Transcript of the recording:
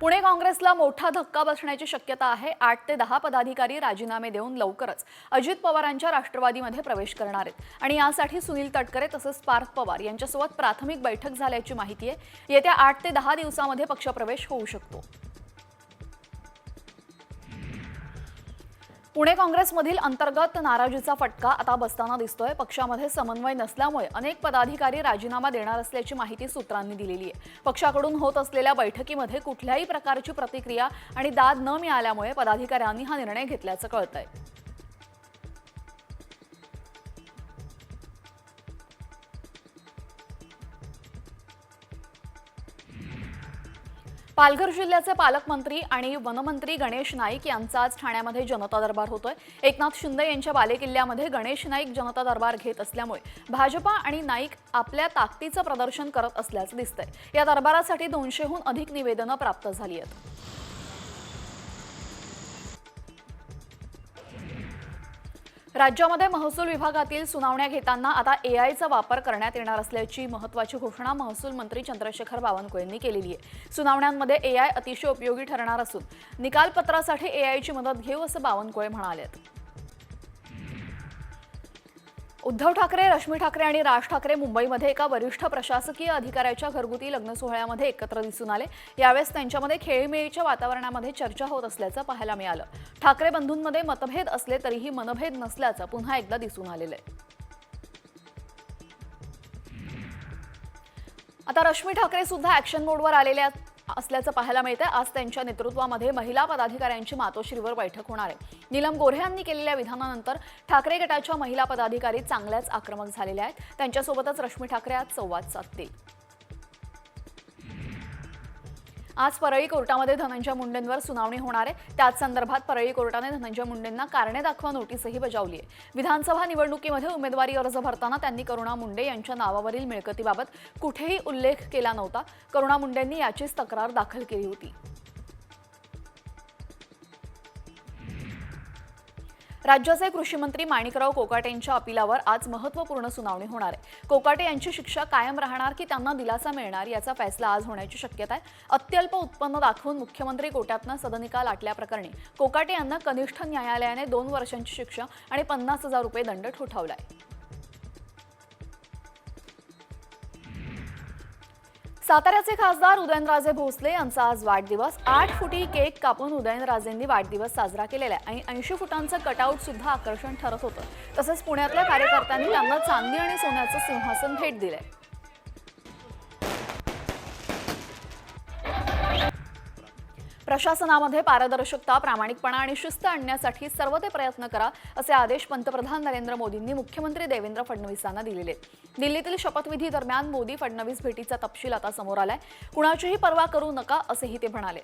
पुणे काँग्रेसला मोठा धक्का बसण्याची शक्यता आहे। 8 ते 10 पदाधिकारी राजीनामे देऊन लवकरच अजित पवारांच्या राष्ट्रवादीमध्ये प्रवेश करणार आहेत आणि यासाठी सुनील तटकरे तसंच पार्थ पवार यांच्यासोबत प्राथमिक बैठक झाल्याची माहिती आहे। येत्या 8 ते 10 दिवसांमध्ये पक्षप्रवेश होऊ शकतो। पुणे काँग्रेसमधील अंतर्गत नाराजीचा फटका आता बसताना दिसतोय। पक्षामध्ये समन्वय नसल्यामुळे अनेक पदाधिकारी राजीनामा देणार असल्याची माहिती सूत्रांनी दिलेली आहे। पक्षाकडून होत असलेल्या बैठकीमध्ये कुठल्याही प्रकारची प्रतिक्रिया आणि दाद न मिळाल्यामुळे पदाधिकाऱ्यांनी हा निर्णय घेतल्याचं कळतंय। पालघर जिल्ह्याचे पालकमंत्री आणि वनमंत्री गणेश नाईक यांचा आज ठाण्यामध्ये जनता दरबार होतोय। एकनाथ शिंदे यांच्या बालेकिल्ल्यामध्ये गणेश नाईक जनता दरबार घेत असल्यामुळे भाजपा आणि नाईक आपल्या ताकदीचं प्रदर्शन करत असल्याचं दिसतंय। या दरबारासाठी 200हून अधिक निवेदनं प्राप्त झाली आहेत। राज्यामध्ये महसूल विभागातील सुनावण्या घेताना आता एआयचा वापर करण्यात येणार असल्याची महत्त्वाची घोषणा महसूल मंत्री चंद्रशेखर बावनकुळे यांनी केलेली आहे। सुनावण्यांमध्ये एआय अतिशय उपयोगी ठरणार असून निकालपत्रासाठी एआयची मदत घेऊ असं बावनकुळे म्हणाले। उद्धव ठाकरे, रश्मी ठाकरे आणि राज ठाकरे मुंबईमध्ये एका वरिष्ठ प्रशासकीय अधिकाऱ्याच्या घरगुती लग्न सोहळ्यामध्ये एकत्र दिसून आले। यावेळेस त्यांच्यामध्ये खेळीमेळीच्या वातावरणामध्ये चर्चा होत असल्याचं पाहायला मिळालं। ठाकरे बंधूंमध्ये मतभेद असले तरीही मनभेद नसल्याचं पुन्हा एकदा दिसून आलेलं आहे। आता रश्मी ठाकरे सुद्धा ॲक्शन मोडवर आलेल्या असल्याचं पाहायला मिळतंय। आज त्यांच्या नेतृत्वामध्ये महिला पदाधिकाऱ्यांची मातोश्रीवर बैठक होणार आहे। नीलम गोऱ्हे यांनी केलेल्या विधानानंतर ठाकरे गटाच्या महिला पदाधिकारी चांगल्याच आक्रमक झालेल्या आहेत। त्यांच्यासोबतच रश्मी ठाकरे आज संवाद साधतील। आज परळी कोर्टामध्ये धनंजय मुंडेंवर सुनावणी होणार आहे। त्याच संदर्भात परळी कोर्टाने धनंजय मुंडेंना कारणे दाखवा नोटीसही बजावली आहे। विधानसभा निवडणुकीमध्ये उमेदवारी अर्ज भरताना त्यांनी करुणा मुंडे यांच्या नावावरील मिळकतीबाबत कुठेही उल्लेख केला नव्हता। करुणा मुंडेंनी याचीच तक्रार दाखल केली होती। राज्याचे कृषी मंत्री माणिकराव कोकाटे यांच्या अपिलावर आज महत्त्वपूर्ण सुनावणी होणार आहे। कोकाटे यांची शिक्षा कायम राहणार की त्यांना दिलासा मिळणार याचा फैसला आज होण्याची शक्यता आहे। अत्यल्प उत्पन्न दाखवून मुख्यमंत्री कोट्यातनं सदनिका लाटल्याप्रकरणी कोकाटे यांना कनिष्ठ न्यायालयाने 2 वर्षांची शिक्षा आणि 50,000 रुपये दंड ठोठावला आहे। साताऱ्याचे खासदार उदयनराजे भोसले यांचा आज वाढदिवस। 8 फुटी केक कापून उदयनराजेंनी वाढदिवस साजरा केलेला आहे आणि 80 फुटांचं कटआउट सुद्धा आकर्षण ठरत होतं। तसंच पुण्यातल्या कार्यकर्त्यांनी त्यांना चांदी आणि सोन्याचं सिंहासन भेट दिलंय। प्रशासनामध्ये पारदर्शकता, प्रामाणिकपणा आणि शिस्त आणण्यासाठी सर्व ते प्रयत्न करा असे आदेश पंतप्रधान नरेंद्र मोदींनी मुख्यमंत्री देवेंद्र फडणवीसांना दिलेले। दिल्लीतील शपथविधी दरम्यान मोदी फडणवीस भेटीचा तपशील आता समोर आलाय। कुणाचीही पर्वा करू नका असेही ते म्हणाले।